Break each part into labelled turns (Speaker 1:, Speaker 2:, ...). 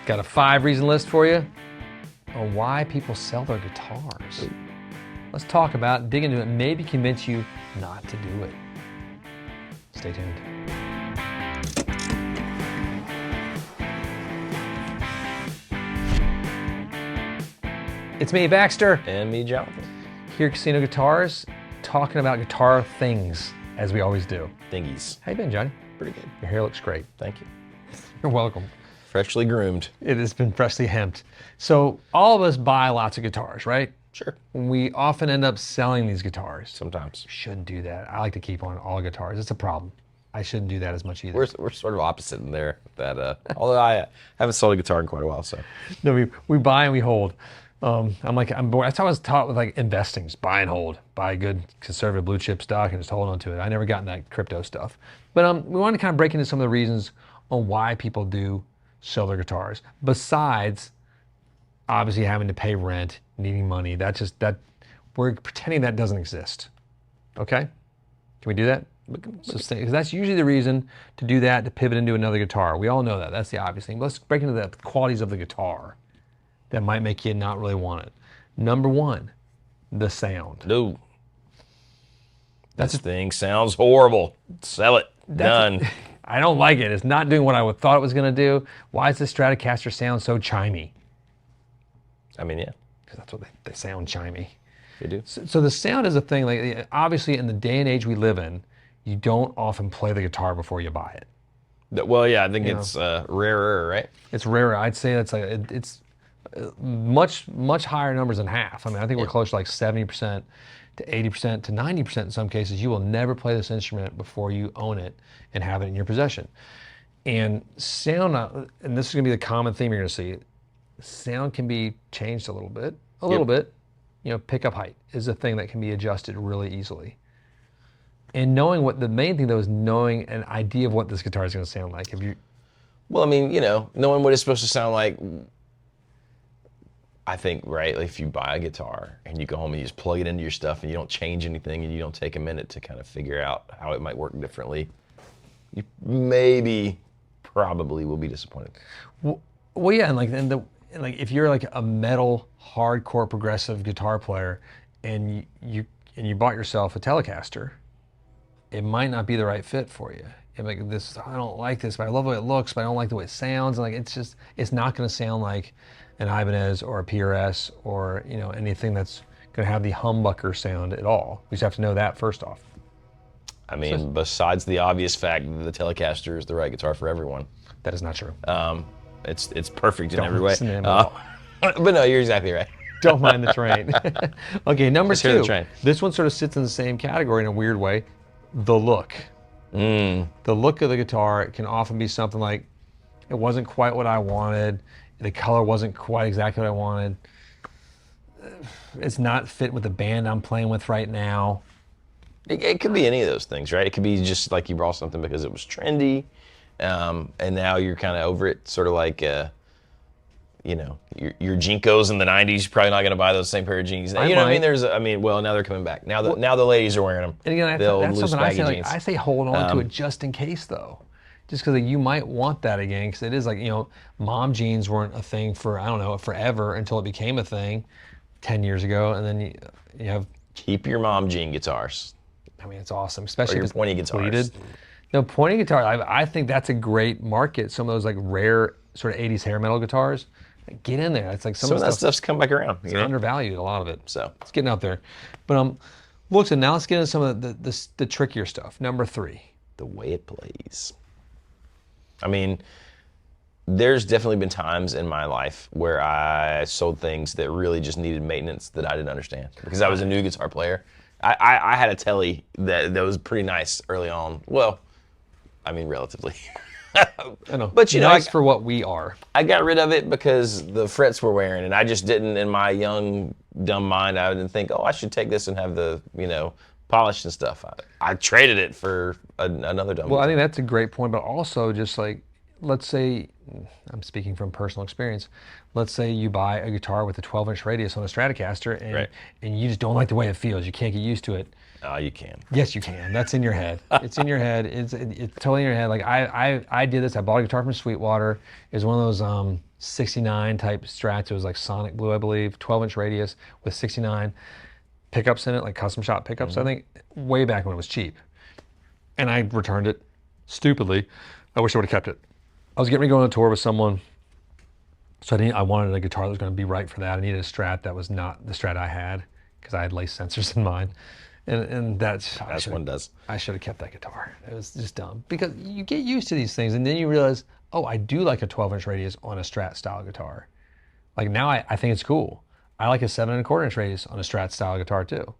Speaker 1: Got a 5-reason list for you on why people sell their guitars. Let's talk about it, dig into it, maybe convince you not to do it. Stay tuned. It's me, Baxter.
Speaker 2: And me, Jonathan.
Speaker 1: Here at Casino Guitars, talking about guitar things, as we always do.
Speaker 2: Thingies.
Speaker 1: How you been, Johnny?
Speaker 2: Pretty good.
Speaker 1: Your hair looks great.
Speaker 2: Thank you.
Speaker 1: You're welcome.
Speaker 2: Freshly groomed.
Speaker 1: It has been freshly hemped. So all of us buy lots of guitars, right?
Speaker 2: Sure.
Speaker 1: We often end up selling these guitars.
Speaker 2: Sometimes.
Speaker 1: Shouldn't do that. I like to keep on all guitars. It's a problem. I shouldn't do that as much either.
Speaker 2: We're sort of opposite in there. That although I haven't sold a guitar in quite a while, so.
Speaker 1: No, we buy and we hold. I'm bored. That's how I was taught with like investing. Just buy and hold. Buy a good conservative blue chip stock and just hold on to it. I never got in that crypto stuff. But we wanted to kind of break into some of the reasons on why people do sell their guitars. Besides obviously having to pay rent, needing money. That we're pretending that doesn't exist. Okay? Can we do that? Because that's usually the reason to do that, to pivot into another guitar. We all know that. That's the obvious thing. But let's break into the qualities of the guitar that might make you not really want it. Number one, the sound.
Speaker 2: No. This thing sounds horrible. Sell it. Done.
Speaker 1: I don't like it. It's not doing what I thought it was going to do. Why does the Stratocaster sound so chimey?
Speaker 2: I mean, yeah.
Speaker 1: Because that's what they sound chimey.
Speaker 2: They do.
Speaker 1: So the sound is a thing. Like, obviously, in the day and age we live in, you don't often play the guitar before you buy it.
Speaker 2: Well, yeah, I think it's rarer, right?
Speaker 1: It's rarer. I'd say that's it's much higher numbers than half. I mean, I think we're close to like 70% to 80% to 90% in some cases. You will never play this instrument before you own it and have it in your possession. And sound, and this is going to be the common theme you're going to see. Sound can be changed a little bit. You know, pickup height is a thing that can be adjusted really easily. And knowing what the main thing though is knowing an idea of what this guitar is going to sound like.
Speaker 2: Well, I mean, you know, knowing what it's supposed to sound like. I think, right, like if you buy a guitar and you go home and you just plug it into your stuff and you don't change anything and you don't take a minute to kind of figure out how it might work differently, you probably will be disappointed.
Speaker 1: Well, yeah, and if you're like a metal, hardcore, progressive guitar player and you bought yourself a Telecaster, it might not be the right fit for you. Like I don't like this, but I love the way it looks, but I don't like the way it sounds. And like it's not going to sound like an Ibanez or a PRS or anything that's going to have the humbucker sound at all. We just have to know that first off.
Speaker 2: I mean, besides the obvious fact that the Telecaster is the right guitar for everyone.
Speaker 1: That is not true.
Speaker 2: It's perfect in every way. But no, you're exactly right.
Speaker 1: Don't mind the train. Okay, number two.
Speaker 2: The train.
Speaker 1: This one sort of sits in the same category in a weird way. The look. The look of the guitar can often be something like, it wasn't quite what I wanted. The color wasn't quite exactly what I wanted. It's not fit with the band I'm playing with right now.
Speaker 2: It could be any of those things, right? It could be just like you brought something because it was trendy, and now you're kind of over it. Sort of like, your Jinkos in the '90s. You're probably not going to buy those same pair of jeans. Now, you know what I mean? Well, now they're coming back. Now the ladies are wearing them.
Speaker 1: And again, that's something I say. I say hold on to it just in case, though. Just because you might want that again, because it is like, mom jeans weren't a thing for, I don't know, forever until it became a thing 10 years ago. And then you have...
Speaker 2: Keep your mom jean guitars.
Speaker 1: I mean, it's awesome, especially
Speaker 2: or your pointy guitars.
Speaker 1: Pleated. No, pointy guitar, I think that's a great market. Some of those like rare sort of 80s hair metal guitars, get in there. It's like some of
Speaker 2: that stuff's come back around.
Speaker 1: It's undervalued, a lot of it.
Speaker 2: So
Speaker 1: it's getting out there. But now let's get into some of the trickier stuff. Number 3.
Speaker 2: The way it plays. I mean, there's definitely been times in my life where I sold things that really just needed maintenance that I didn't understand because I was a new guitar player. I had a Tele that was pretty nice early on. Well, I mean, relatively.
Speaker 1: I know.
Speaker 2: But
Speaker 1: nice for what we are.
Speaker 2: I got rid of it because the frets were wearing, and I just didn't, in my young, dumb mind, I didn't think, I should take this and have the, polished and stuff. I traded it for another dumb.
Speaker 1: Well, I think that's a great point, but also just like let's say, I'm speaking from personal experience. Let's say you buy a guitar with a 12-inch radius on a Stratocaster, and
Speaker 2: Right.
Speaker 1: and you just don't like the way it feels. You can't get used to it.
Speaker 2: Oh, you can.
Speaker 1: Yes, you can. That's in your head. It's in your head. It's totally in your head. Like I did this. I bought a guitar from Sweetwater. It was one of those 69 type Strats. It was like Sonic Blue, I believe, 12-inch radius with 69 pickups in it, like custom shop pickups. I think way back when it was cheap, and I returned it stupidly. I wish I would have kept it. I was getting ready to go on a tour with someone, so I wanted a guitar that was going to be right for that. I needed a Strat that was not the Strat I had because I had lace sensors in mine, and that's
Speaker 2: One does.
Speaker 1: I should have kept that guitar. It was just dumb because you get used to these things, and then you realize, oh, I do like a 12-inch radius on a Strat style guitar. Like now, I think it's cool. I like a 7 1/4-inch radius on a Strat style guitar too.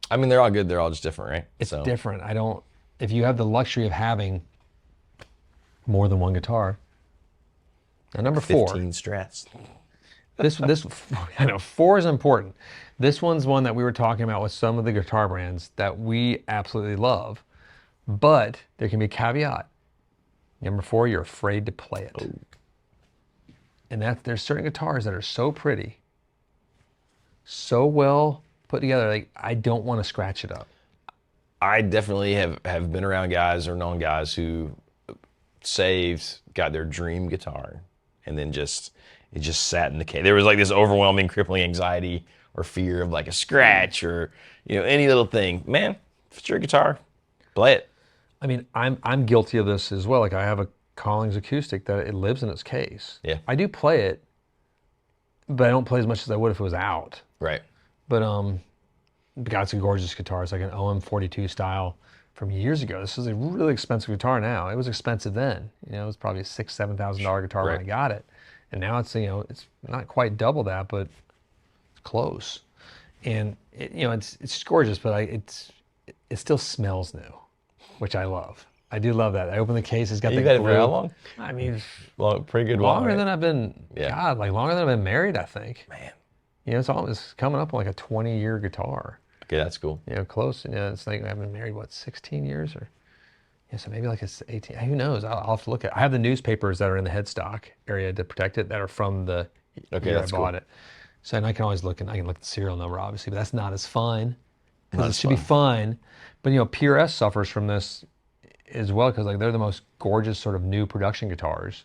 Speaker 2: I mean, they're all good. They're all just different, right?
Speaker 1: It's different. I don't. If you have the luxury of having more than one guitar. Now, number 4.
Speaker 2: 15 Strats.
Speaker 1: This I know 4 is important. This one's one that we were talking about with some of the guitar brands that we absolutely love, but there can be a caveat. Number 4, you're afraid to play it. Oh. And there's certain guitars that are so pretty, so well put together, like I don't want to scratch it up.
Speaker 2: I definitely have been around guys or known guys who got their dream guitar, and then it just sat in the case. There was like this overwhelming, crippling anxiety or fear of like a scratch or any little thing. Man, if it's your guitar, play it.
Speaker 1: I mean, I'm guilty of this as well. Like I have a Collings acoustic that it lives in its case.
Speaker 2: Yeah.
Speaker 1: I do play it, but I don't play as much as I would if it was out.
Speaker 2: Right.
Speaker 1: But God, it's a gorgeous guitar. It's like an OM42 style from years ago. This is a really expensive guitar now. It was expensive then. It was probably a $6,000-$7,000 guitar when I got it, and now it's it's not quite double that, but it's close. And it's just gorgeous, but it still smells new, which I love. I do love that. I open the case. It's got the glue.
Speaker 2: You've had it for how long?
Speaker 1: I mean,
Speaker 2: pretty good.
Speaker 1: Longer than I've been.
Speaker 2: Yeah.
Speaker 1: God, like longer than I've been married. I think.
Speaker 2: Man.
Speaker 1: It's almost coming up on like a 20-year guitar.
Speaker 2: Okay, that's cool.
Speaker 1: Close. It's like I've been married, 16 years or, so maybe like it's 18. Who knows? I'll have to look at it. I have the newspapers that are in the headstock area to protect it that are from the year I bought it. So, and I can always look, and I can look at the serial number, obviously, but that's not as fun. Because it should be fun. But, PRS suffers from this as well because like they're the most gorgeous sort of new production guitars.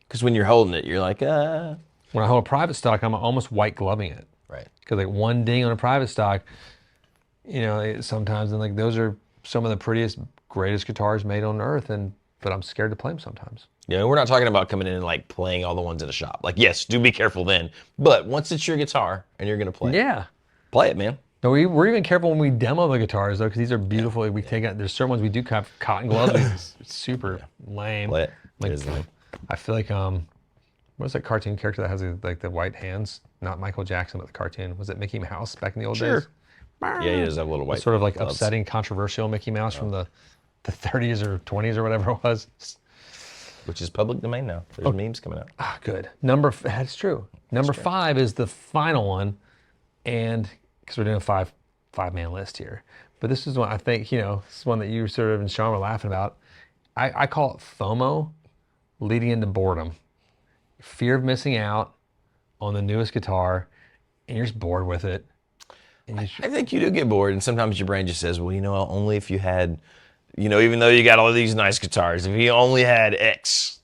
Speaker 2: Because when you're holding it, you're like,
Speaker 1: When I hold a private stock, I'm almost white gloving it.
Speaker 2: Right.
Speaker 1: Because like one ding on a private stock, sometimes, and like those are some of the prettiest, greatest guitars made on earth, but I'm scared to play them sometimes.
Speaker 2: Yeah, we're not talking about coming in and like playing all the ones in a shop. Like, yes, do be careful then. But once it's your guitar and you're gonna play, play it, man.
Speaker 1: No, we're even careful when we demo the guitars though, because these are beautiful. We take out. There's certain ones we do have cotton gloves. It's super lame.
Speaker 2: Play it.
Speaker 1: Like,
Speaker 2: It is lame.
Speaker 1: I feel like what's that cartoon character that has like the white hands? Not Michael Jackson, but the cartoon. Was it Mickey Mouse back in the old days?
Speaker 2: Yeah, he does have a little white.
Speaker 1: Sort of like
Speaker 2: gloves.
Speaker 1: upsetting, controversial Mickey Mouse from the 30s or 20s or whatever it was.
Speaker 2: Which is public domain now. There's memes coming out.
Speaker 1: Ah, good. That's true. Number 5 is the final one, and because we're doing a five-man list here, but this is one I think this is one that you sort of and Sean were laughing about. I call it FOMO, leading into boredom, fear of missing out on the newest guitar, and you're just bored with it.
Speaker 2: I think you do get bored, and sometimes your brain just says, well, only if you had, even though you got all these nice guitars, if you only had X,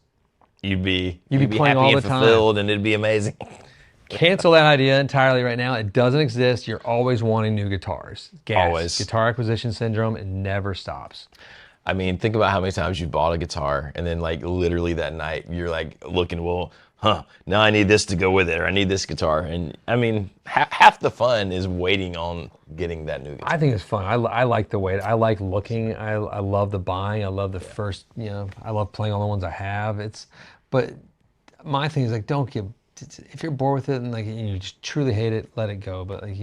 Speaker 2: you'd be
Speaker 1: playing
Speaker 2: happy
Speaker 1: all
Speaker 2: and
Speaker 1: the time.
Speaker 2: fulfilled, and it'd be amazing.
Speaker 1: Cancel that idea entirely right now. It doesn't exist. You're always wanting new guitars.
Speaker 2: Always.
Speaker 1: Guitar acquisition syndrome, it never stops.
Speaker 2: I mean, think about how many times you bought a guitar, and then like literally that night, you're like looking, now I need this to go with it, or I need this guitar. And I mean, half the fun is waiting on getting that new guitar.
Speaker 1: I think it's fun. I like the wait. I like looking. I love the buying. I love the first, I love playing all the ones I have. But my thing is like, if you're bored with it and like you just truly hate it, let it go. But like,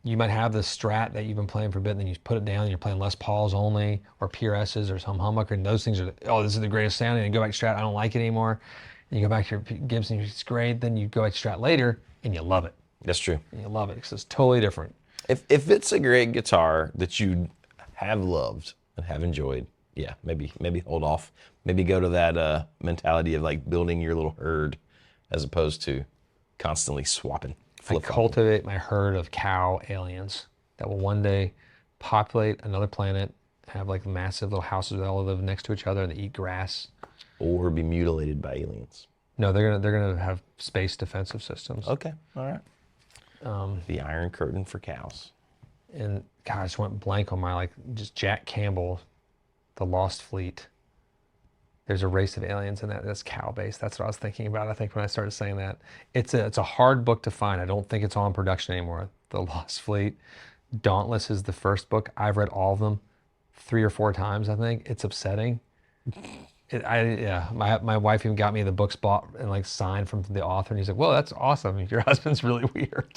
Speaker 1: you might have the Strat that you've been playing for a bit, and then you put it down and you're playing Les Pauls only, or PRSs, or some humbucker, and those things are, this is the greatest sound, and you go back to Strat, I don't like it anymore. And you go back to your Gibson, it's great, then you go back to Strat later, and you love it.
Speaker 2: That's true.
Speaker 1: And you love it, because it's totally different.
Speaker 2: If it's a great guitar that you have loved and have enjoyed, Yeah, maybe hold off. Maybe go to that mentality of like building your little herd as opposed to constantly swapping.
Speaker 1: I cultivate my herd of cow aliens that will one day populate another planet, have like massive little houses where they all live next to each other and they eat grass.
Speaker 2: Or be mutilated by aliens.
Speaker 1: No, they're gonna have space defensive systems.
Speaker 2: Okay, all right. The Iron Curtain for cows.
Speaker 1: And God, I just went blank on my just Jack Campbell, The Lost Fleet. There's a race of aliens in that's cow based. That's what I was thinking about. I think when I started saying that, it's a hard book to find. I don't think it's on production anymore. The Lost Fleet. Dauntless is the first book. I've read all of them 3 or 4 times. I think it's upsetting. My wife even got me the books bought and signed from the author, and he's like, "Well, that's awesome. Your husband's really weird."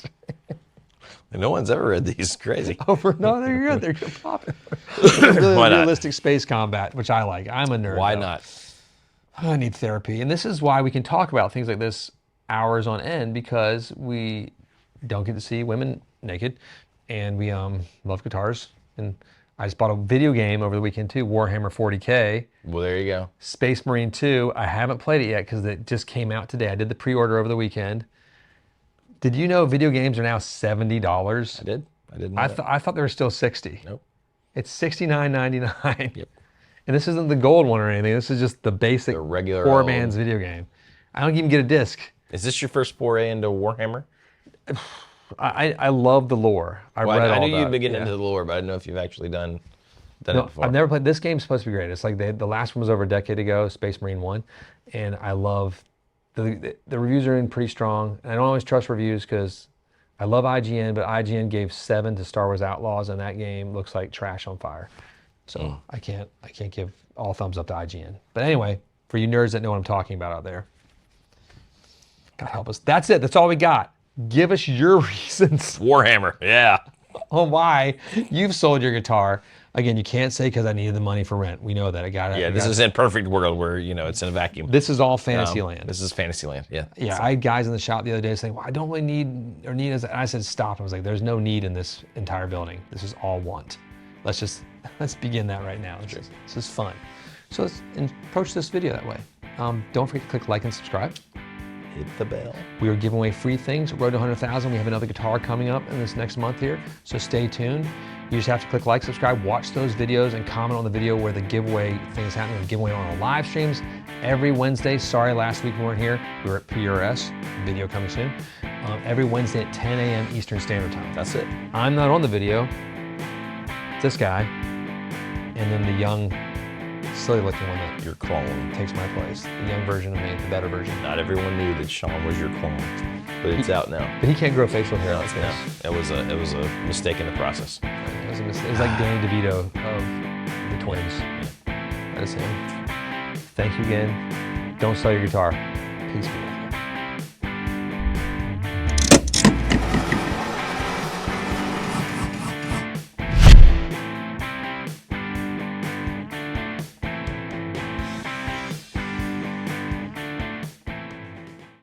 Speaker 2: No one's ever read these. Crazy.
Speaker 1: No, they're good. They're good popping. Really
Speaker 2: Why not?
Speaker 1: realistic space combat, which I like. I'm a nerd.
Speaker 2: Why
Speaker 1: though.
Speaker 2: not?
Speaker 1: I need therapy, and this is why we can talk about things like this hours on end, because we don't get to see women naked, and we love guitars. And I just bought a video game over the weekend too, Warhammer 40K.
Speaker 2: Well, there you go.
Speaker 1: Space Marine 2. I haven't played it yet because it just came out today. I did the pre-order over the weekend. Did you know video games are now $70?
Speaker 2: I did. I didn't know
Speaker 1: I thought they were still $60.
Speaker 2: Nope.
Speaker 1: It's $69.99.
Speaker 2: Yep.
Speaker 1: And this isn't the gold one or anything. This is just the basic
Speaker 2: regular
Speaker 1: poor
Speaker 2: old-
Speaker 1: man's video game. I don't even get a disc.
Speaker 2: Is this your first foray into Warhammer?
Speaker 1: I love the lore. I read
Speaker 2: I
Speaker 1: all
Speaker 2: knew
Speaker 1: about
Speaker 2: you'd been getting
Speaker 1: it.
Speaker 2: into the lore, but I didn't know if you've actually done it
Speaker 1: No,
Speaker 2: before.
Speaker 1: I've never played. This game's supposed to be great. It's like the last one was over a decade ago, Space Marine 1. And I love, the reviews are in pretty strong. And I don't always trust reviews because I love IGN, but IGN gave 7 to Star Wars Outlaws, and that game looks like trash on fire. So I can't give all thumbs up to IGN. But anyway, for you nerds that know what I'm talking about out there, God help us. That's it. That's all we got. Give us your reasons
Speaker 2: Warhammer, yeah.
Speaker 1: on why you've sold your guitar. Again, you can't say because I needed the money for rent. We know that.
Speaker 2: Yeah, this is in perfect world where, it's in a vacuum.
Speaker 1: This is all fantasy land.
Speaker 2: This is fantasy land, yeah.
Speaker 1: Yeah, I had guys in the shop the other day saying, "Well, I don't really need this." And I said, "Stop." I was like, "There's no need in this entire building. This is all want. Let's begin that right now. This is fun." So let's approach this video that way. Don't forget to click like and subscribe.
Speaker 2: Hit the bell.
Speaker 1: We are giving away free things. Road to 100,000. We have another guitar coming up in this next month here, so stay tuned. You just have to click like, subscribe, watch those videos, and comment on the video where the giveaway thing is happening. We give away on our live streams every Wednesday. Sorry, last week we weren't here. We were at PRS. Video coming soon. Every Wednesday at 10 a.m. Eastern Standard Time.
Speaker 2: That's it.
Speaker 1: I'm not on the video. This guy, and then the young, silly-looking one that
Speaker 2: Your clone.
Speaker 1: takes my place. The young version of me, the better version.
Speaker 2: Not everyone knew that Sean was your clone, but it's out now.
Speaker 1: But he can't grow facial hair like
Speaker 2: No,
Speaker 1: this.
Speaker 2: it was a mistake in the process.
Speaker 1: It was a mistake. It was like Danny DeVito of the Twins. That is him. Thank you again. Don't sell your guitar. Peace be with you.